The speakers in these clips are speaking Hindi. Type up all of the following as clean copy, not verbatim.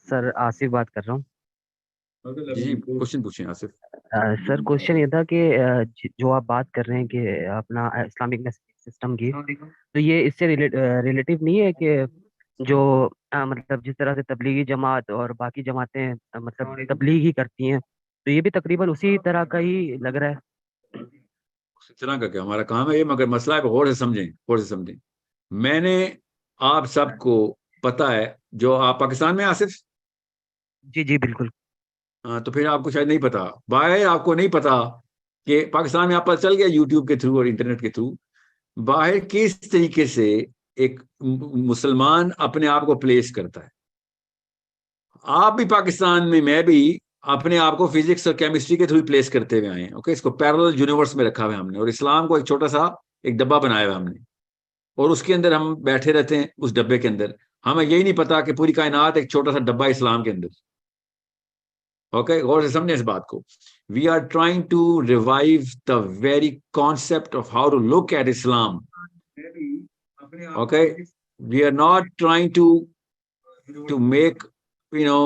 सर आसिफ बात कर रहा हूँ। जी क्वेश्चन पूछें आसिफ। सर क्वेश्चन ये था कि जो आप बात कर रहे हैं कि अपना इस्लामिक सिस्टम की, तो ये इससे रिलेटिव नहीं है कि जो मतलब जिस तरह से तबलीगी जमात और बाकी जमातें मतलब तबलीग ही करती हैं, तो ये भी तकरीबन उसी तरह का ही लग रहा है। इस तरह का क्या हमारा काम है ये, मगर मसला है गौर से समझें, गौर से समझें। मैंने आप सबको पता है, जो आप पाकिस्तान में हैं, आसिफ। जी जी बिल्कुल। हाँ, तो फिर आपको शायद नहीं पता, बाहर आपको नहीं पता कि पाकिस्तान में आप पता चल गया यूट्यूब के थ्रू और इंटरनेट के थ्रू बाहर किस तरीके से एक मुसलमान अपने आप को प्लेस करता है। आप भी पाकिस्तान में, मैं भी अपने आप को फिजिक्स और केमिस्ट्री के थ्रू प्लेस करते हुए आए हैं। ओके, इसको पैरेलल यूनिवर्स में रखा हुआ है हमने, और इस्लाम को एक छोटा सा एक डब्बा बनाया हुआ है हमने, और उसके अंदर हम बैठे रहते हैं उस डब्बे के अंदर। हमें यही नहीं पता कि पूरी कायनात एक छोटा सा डब्बा है इस्लाम के अंदर। ओके, गौर से समझे इस बात को। We are trying to revive the very concept of how to look at Islam. Okay, we are not trying to make you know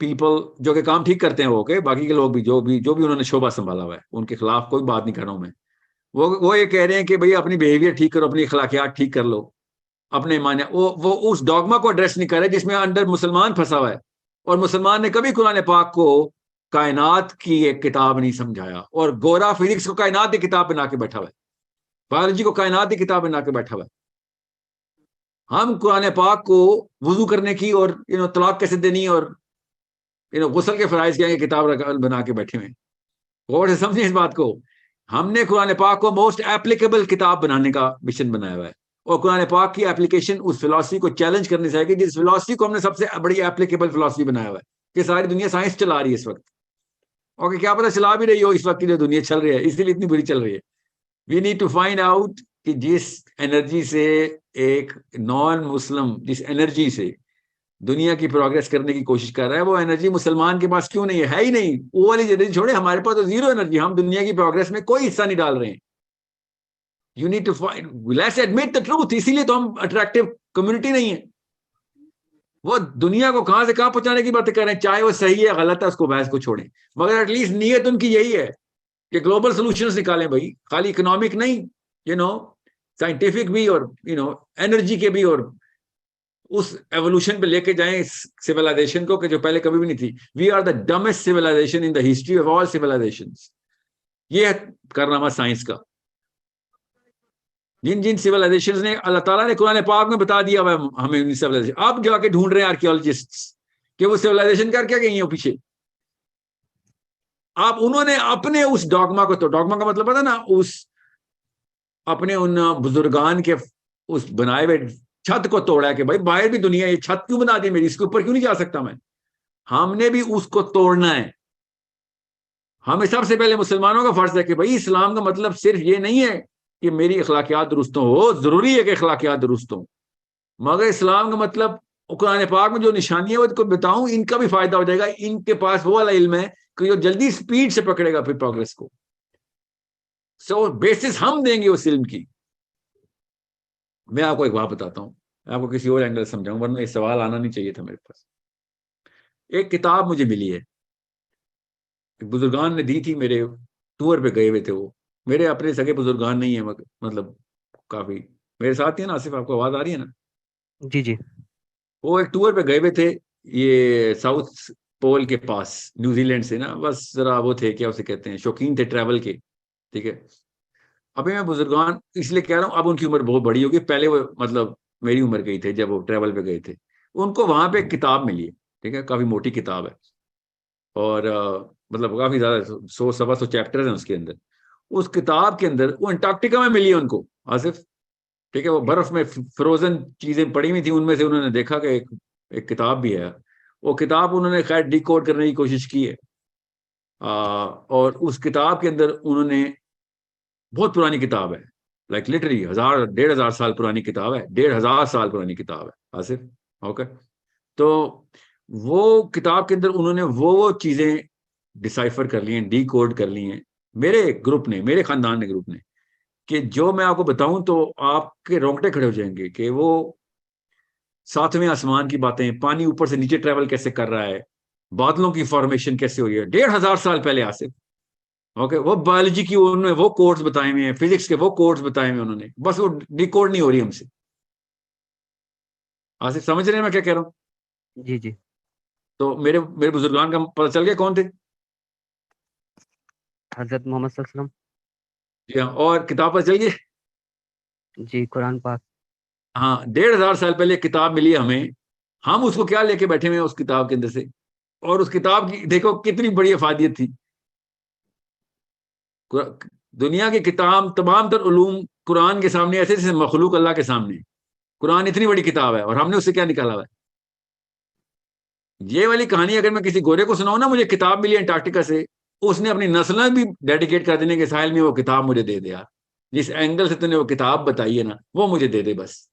people जो कि काम ठीक करते हैं वो, ओके, बाकी के लोग भी जो भी उन्होंने शोभा संभाला हुआ है, उनके खिलाफ कोई बात नहीं कर रहा हूं मैं। वो ये कह रहे हैं कि भाई अपनी बिहेवियर ठीक करो, अपनी अखलाकियात ठीक कर लो, अपने माने वो उस डॉगमा को एड्रेस नहीं कर रहे जिसमें अंदर मुसलमान फंसा हुआ है। और मुसलमान ने कभी कुरान पाक को कायनात की एक किताब नहीं समझाया, और गोरा फिजिक्स को कायनात की किताब बना के बैठा हुआ है, बायोलॉजी को कायनात की किताब बना के बैठा हुआ है। हम कुरान पाक को वजू करने की और तलाक कैसे देनी और गुसल के फराइज की किताब बना के बैठे हुए। गौर से समझिए इस बात को। हमने कुरान पाक को मोस्ट एप्लीकेबल किताब बनाने का मिशन बनाया हुआ है, और कुरान पाक की एप्लीकेशन उस फिलॉसफी को चैलेंज करनी चाहिए जिस फिलॉसफी को हमने सबसे बड़ी एप्लीकेबल फिलॉसफी बनाया हुआ है, कि सारी दुनिया साइंस चला रही है इस वक्त। और क्या पता चला भी रही हो इस वक्त की जो दुनिया चल रही है, इसीलिए इतनी बुरी चल रही है। We need to find out कि जिस एनर्जी से एक नॉन मुस्लिम, जिस एनर्जी से दुनिया की प्रोग्रेस करने की कोशिश कर रहा है, वो एनर्जी मुसलमान के पास क्यों नहीं है ही नहीं। वो वाली एनर्जी छोड़े, हमारे पास तो जीरो एनर्जी, हम दुनिया की प्रोग्रेस में कोई हिस्सा नहीं डाल रहे हैं। You need to find, let's admit the truth. इसीलिए तो हम अट्रैक्टिव कम्युनिटी नहीं है। वो दुनिया को कहां से कहां पहुंचाने की बातें कर रहे हैं, चाहे वो सही है गलत है उसको बहस को छोड़ें, मगर एटलीस्ट नीयत उनकी यही है कि ग्लोबल सोल्यूशंस निकालें भाई, खाली इकोनॉमिक नहीं, यू नो साइंटिफिक भी, और एनर्जी के भी, और उस एवोल्यूशन पे लेके जाएं सिविलाइजेशन को कि जो पहले कभी भी नहीं थी। We are the dumbest civilization in the history of all civilization. ये है कारनामा साइंस का। जिन जिन सिविलाइजेशन ने, अल्लाह ताला ने कुरान पाक में बता दिया हमें सिविलाइजेशन, अब जाके ढूंढ रहे हैं आर्कियोलॉजिस्ट कि वो सिविलाइजेशन कर क्या गई है पीछे। आप उन्होंने अपने उस डॉगमा को, तो डॉगमा का मतलब पता ना, उस अपने उन बुजुर्गान के उस बनाए हुए छत को तोड़ा है कि भाई बाहर भी दुनिया, ये छत क्यों बना दी मेरी, इसके ऊपर क्यों नहीं जा सकता मैं। हमने भी उसको तोड़ना है। हमें सबसे पहले मुसलमानों का फर्ज है कि भाई इस्लाम का मतलब सिर्फ ये नहीं है कि मेरी अखलाकियात दुरुस्त हो, जरूरी है कि अखलाकियात दुरुस्त हो, मगर इस्लाम का मतलब कुरान पाक में जो निशानियां वो बताऊं, इनका भी फायदा हो जाएगा। इनके पास वो वाला इल्म है कि जो जल्दी स्पीड से पकड़ेगा फिर प्रोग्रेस को। सो बेसिस हम देंगे उस इल्म की। मैं आपको एक बात बताता हूँ, मैं आपको किसी और एंगल समझाऊं, वरना ये सवाल आना नहीं चाहिए था मेरे पास। एक किताब मुझे मिली है, बुजुर्गान ने दी थी, मेरे टूर पे गए हुए थे वो। मेरे अपने सगे बुजुर्गान नहीं है, मतलब काफी मेरे साथ ही है ना। आसिफ, आपको आवाज आ रही है ना? जी जी। वो एक टूर पे गए हुए थे, ये साउथ पोल के पास, न्यूजीलैंड से ना, बस जरा वो थे, क्या उसे कहते हैं, शौकीन थे ट्रैवल के। ठीक है, अभी मैं बुजुर्गान इसलिए कह रहा हूँ, अब उनकी उम्र बहुत बड़ी होगी, पहले वो मतलब मेरी उम्र गई थे जब वो ट्रैवल पे गए थे। उनको वहां पे एक किताब मिली है, ठीक है, काफी मोटी किताब है, और मतलब काफी ज्यादा, 100 सवा 100 चैप्टर हैं उसके अंदर। उस किताब के अंदर वो अंटार्कटिका में मिली है उनको, आसिफ। ठीक है, वो बर्फ में फ्रोजन चीजें पड़ी हुई थी, उनमें से उन्होंने देखा कि एक किताब भी है। वो किताब उन्होंने खैर डिकोड करने की कोशिश की है। और उस किताब के अंदर उन्होंने, बहुत पुरानी किताब है, लाइक लिटरली 1000 1500 साल पुरानी किताब है, 1500 साल पुरानी किताब है, आसिफ। ओके, तो वो किताब के अंदर उन्होंने वो चीजें डिसाइफर कर ली हैं, डी कोड कर ली हैं, मेरे ग्रुप ने, मेरे खानदान के ग्रुप ने, कि जो मैं आपको बताऊं तो आपके रोंगटे खड़े हो जाएंगे कि वो सातवें आसमान की बातें, पानी ऊपर से नीचे ट्रेवल कैसे कर रहा है, बादलों की फॉर्मेशन कैसे हुई है 1500 साल पहले आसिफ। ओके, वो बायोलॉजी की उन्होंने वो कोड्स बताए हुए हैं, फिजिक्स के वो कोड्स बताए हुए उन्होंने, बस वो डिकोड नहीं हो रही हमसे। आसिफ समझ रहे हैं मैं क्या कह रहा हूँ? जी जी। तो मेरे मेरे बुजुर्गान का पता चल गया कौन थे? हजरत मोहम्मद सल्लल्लाहु अलैहि जी हाँ, और किताब पता चल गई? वसल्लम, जी कुरान पाक। हाँ, 1500 साल पहले किताब मिली है हमें, हम उसको क्या लेके बैठे हुए हैं उस किताब के अंदर से। और उस किताब की देखो कितनी बड़ी अफादियत थी। दुनिया की किताब तमाम तर उलूम कुरान के सामने ऐसे जैसे मखलूक अल्लाह के सामने। कुरान इतनी बड़ी किताब है और हमने उससे क्या निकाला हुआ है? ये वाली कहानी अगर मैं किसी गोरे को सुनाऊं ना, मुझे किताब मिली अंटार्कटिका से, उसने अपनी नस्लें भी डेडिकेट कर देने के साहिल में वो किताब मुझे दे दे यार। जिस एंगल से तूने वो किताब बताई है ना, वो मुझे दे दे बस।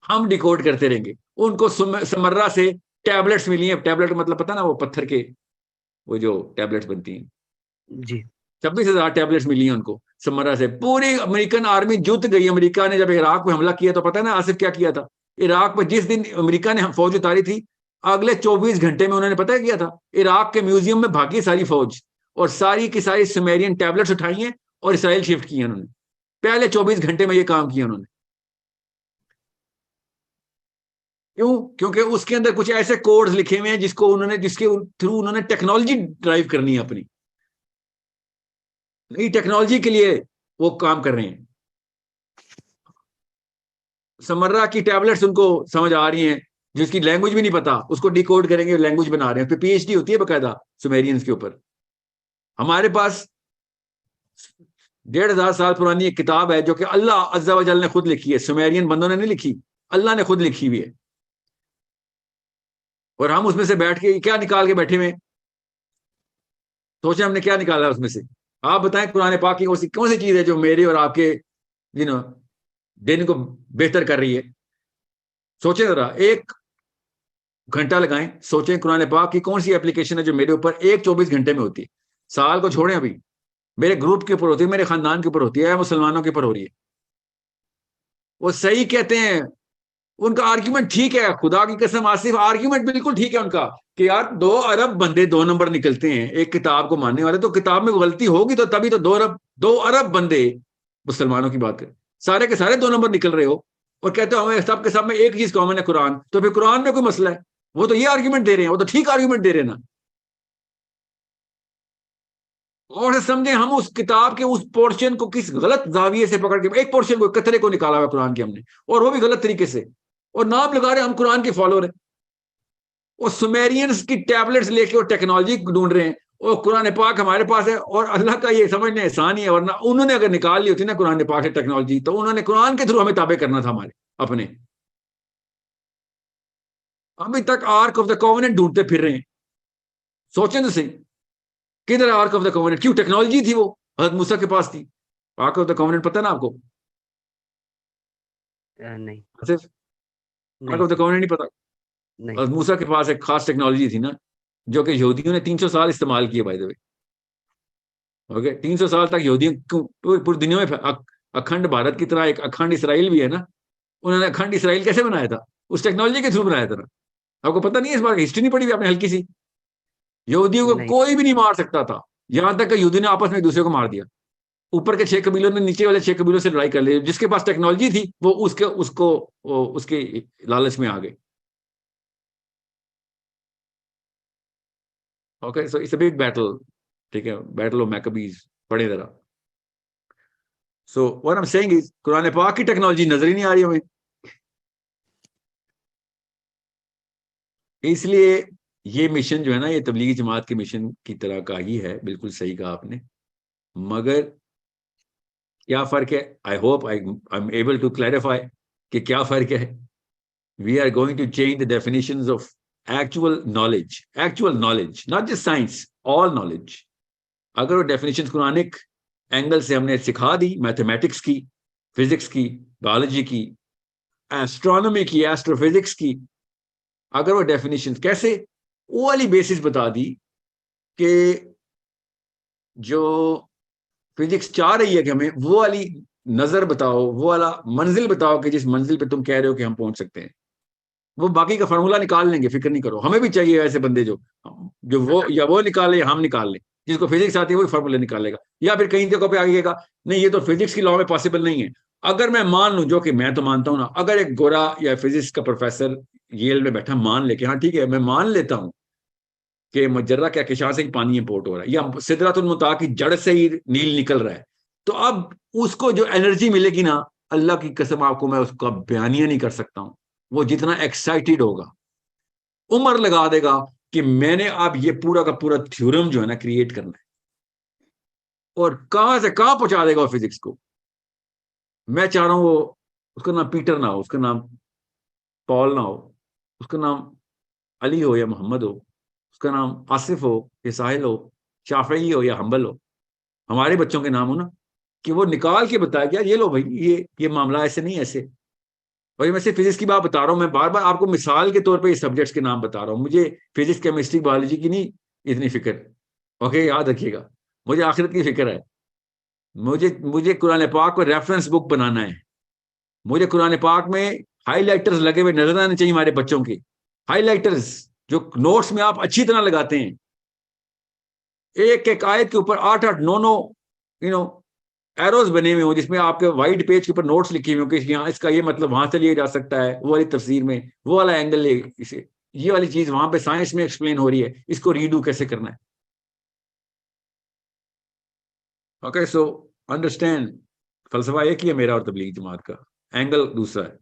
हम डिकोड करते रहेंगे। उनको समर्रा से टैबलेट्स मिली हैं, टैबलेट मतलब पता ना, वो पत्थर के वो जो टैबलेट्स बनती हैं, जी 26,000 टैबलेट्स मिली हैं उनको समर्रा से। पूरी अमेरिकन आर्मी जुट गई। अमेरिका ने जब इराक पे हमला किया तो पता है ना आसिफ क्या किया था? इराक पर जिस दिन अमेरिका ने फौज उतारी थी, अगले 24 घंटे में उन्होंने पता है किया था? इराक के म्यूजियम में भागी सारी फौज, और सारी की सारी सुमेरियन टैबलेट्स उठाई हैं और इसराइल शिफ्ट किए उन्होंने। पहले 24 घंटे में ये काम किया उन्होंने। क्यों? क्योंकि उसके अंदर कुछ ऐसे कोड्स लिखे हुए हैं जिसको उन्होंने, जिसके थ्रू उन्होंने टेक्नोलॉजी ड्राइव करनी है अपनी, नई टेक्नोलॉजी के लिए वो काम कर रहे हैं। समर्रा की टैबलेट्स उनको समझ आ रही हैं, जिसकी लैंग्वेज भी नहीं पता उसको डिकोड करेंगे, लैंग्वेज बना रहे हैं। फिर पीएचडी होती है बकायदा सुमेरियंस के ऊपर। हमारे पास 1500 साल पुरानी एक किताब है जो कि अल्लाह अज़्ज़ा वजल ने खुद लिखी है, सुमेरियन बंदों ने नहीं लिखी, अल्लाह ने खुद लिखी हुई है। और हम उसमें से बैठ के क्या निकाल के बैठे हुए? सोचे हमने क्या निकाला है उसमें से? आप बताएं, कुरान पाक की कौन सी चीज है जो मेरे और आपके यू नो दिन को बेहतर कर रही है? सोचें जरा, एक घंटा लगाएं, सोचें कुरान पाक की कौन सी एप्लीकेशन है जो मेरे ऊपर एक 24 घंटे में होती है। साल को छोड़ें, अभी मेरे ग्रुप के ऊपर होती है, मेरे खानदान के ऊपर होती है, मुसलमानों के ऊपर हो रही है। वो सही कहते हैं, उनका आर्ग्यूमेंट ठीक है, खुदा की कसम आसिफ आर्ग्यूमेंट बिल्कुल ठीक है उनका, कि यार 2 अरब बंदे 2 नंबर निकलते हैं एक किताब को मानने वाले, तो किताब में गलती होगी तो तभी तो 2 अरब बंदे, मुसलमानों की बात करें, सारे के सारे 2 नंबर निकल रहे हो, और कहते हो हमें सब के सब में एक चीज कॉमन है कुरान, तो फिर कुरान में कोई मसला है? वो तो ये आर्ग्यूमेंट दे रहे हैं, वो तो ठीक आर्ग्यूमेंट दे रहे हैं ना। और समझे, हम उस किताब के उस पोर्शन को किस गलत जाविये से पकड़ के, एक पोर्शन को, कतरे को निकाला हुआ कुरान के हमने, और वो भी गलत तरीके से, और नाम लगा रहे हम कुरान के फॉलोअर हैं। वो सुमेरियंस की टैबलेट्स लेके वो टेक्नोलॉजी ढूंढ रहे हैं, और कुरान पाक हमारे पास है, और अल्लाह का ये समझने एहसान ही है, वरना उन्होंने अगर निकाल ली होती ना कुरान पाक से टेक्नोलॉजी, तो उन्होंने कुरान के थ्रू हमें ताबे करना था हमारे अपने। अभी तक आर्क ऑफ द कॉवेनेंट ढूंढते फिर रहे हैं। सोचें तो सही, किधर आर्क ऑफ द कॉवेनेंट? क्यों? टेक्नोलॉजी थी वो, हजरत मूसा के पास थी। आर्क ऑफ द कॉवेनेंट पता ना आपको? नहीं सिर्फ आर्क नहीं ऑफ द कॉवेनेंट नहीं पता? नहीं। हजरत मूसा के पास एक खास टेक्नोलॉजी थी ना, जो कि यहूदियों ने 300 साल इस्तेमाल किया बाय द वे। ओके, 300 साल तक यहूदियों पूरी दुनिया में अखंड भारत की तरह एक अखंड इसराइल भी है ना, उन्होंने अखंड इसराइल कैसे बनाया था? उस टेक्नोलॉजी के थ्रू बनाया था ना। आपको पता नहीं है इस बार? हिस्ट्री नहीं पढ़ी हुई आपने हल्की सी? यहूदियों को नहीं कोई भी नहीं मार सकता था, यहां तक कि यहूदी ने आपस में एक दूसरे को मार दिया। ऊपर के 6 कबीलों ने नीचे वाले 6 कबीलों से लड़ाई कर ली, जिसके पास टेक्नोलॉजी थी वो उसके लालच में आ गए। Okay, so it's a big battle. ठीक है, बैटल ऑफ मैकबीज, पढ़े जरा। So what I am saying is, Quran पाक की टेक्नोलॉजी नजर ही नहीं आ रही हमें। इसलिए ये मिशन जो है ना, ये तबलीगी जमात के मिशन की तरह का ही है, बिल्कुल सही कहा आपने। मगर क्या फर्क है? I hope I am able to clarify कि क्या फर्क है। We are going to change the definitions of actual knowledge, not just science, all knowledge. अगर वो डेफिनेशन कुरानिक एंगल से हमने सिखा दी, मैथमेटिक्स की, फिजिक्स की, बायोलॉजी की, एस्ट्रोनॉमी की, एस्ट्रोफिजिक्स की, अगर वो डेफिनेशन कैसे, वो वाली बेसिस बता दी कि जो फिजिक्स चाह रही है कि हमें वो वाली नजर बताओ, वो वाला मंजिल बताओ कि जिस मंजिल पे तुम कह रहे हो कि हम पहुंच सकते हैं। वो बाकी का फार्मूला निकाल लेंगे, फिक्र नहीं करो। हमें भी चाहिए ऐसे बंदे जो वो या वो निकाले या हम निकाल लें। जिसको फिजिक्स आती है वही फार्मूला निकालेगा, या फिर कहीं जगह पे आगेगा नहीं ये तो फिजिक्स की लॉ में पॉसिबल नहीं है। अगर मैं मान लूं, जो कि मैं तो मानता हूं ना, अगर एक गोरा या फिजिक्स का प्रोफेसर येल में बैठा मान ले कि हाँ ठीक है मैं मान लेता हूं कि मजर्रा क्या किशां से ही पानी इंपोर्ट हो रहा है, या सिदरतुल मुंतहा की जड़ से ही नील निकल रहा है, तो अब उसको जो एनर्जी मिलेगी ना, अल्लाह की कसम आपको मैं उसका बयानिया नहीं कर सकता हूं। वो जितना एक्साइटेड होगा, उम्र लगा देगा कि मैंने अब ये पूरा का पूरा थ्योरम जो है ना क्रिएट करना है, और कहां से कहां पहुंचा देगा वो फिजिक्स को। मैं चाह रहा हूं वो, उसका नाम पीटर ना हो, उसका नाम पॉल ना हो, उसका नाम अली हो या मोहम्मद हो, उसका नाम आसिफ हो या साहिल हो, शाफई हो या हम्बल हो, हमारे बच्चों के नाम हो ना, कि वो निकाल के बताया कि यार ये लो भाई, ये मामला ऐसे नहीं ऐसे। भाई मैं सिर्फ फिजिक्स की बात बता रहा हूँ, मैं बार बार आपको मिसाल के तौर पे ये सब्जेक्ट्स के नाम बता रहा हूँ। मुझे फिजिक्स केमिस्ट्री बायोलॉजी की नहीं इतनी फिक्र, ओके याद रखिएगा। मुझे आखिरत की फिक्र है। मुझे मुझे कुरान पाक को रेफरेंस बुक बनाना है। मुझे कुरान पाक में हाईलाइटर्स लगे हुए नजर आने चाहिए हमारे बच्चों के, हाईलाइटर्स जो नोट्स में आप अच्छी तरह लगाते हैं। एक एक आयत के ऊपर 8 8 9 9 यू नो एरोज बने हुए हो, जिसमें आपके वाइट पेज के ऊपर नोट्स लिखे हुए हो कि यहाँ इसका ये मतलब वहां से लिया जा सकता है, वो वाली तफसीर में वो वाला एंगल है, इसे ये वाली चीज वहां पे साइंस में एक्सप्लेन हो रही है, इसको रीडू कैसे करना है। ओके सो अंडरस्टैंड, फलसफा एक ही है मेरा और तबलीग जमात का, एंगल दूसरा है।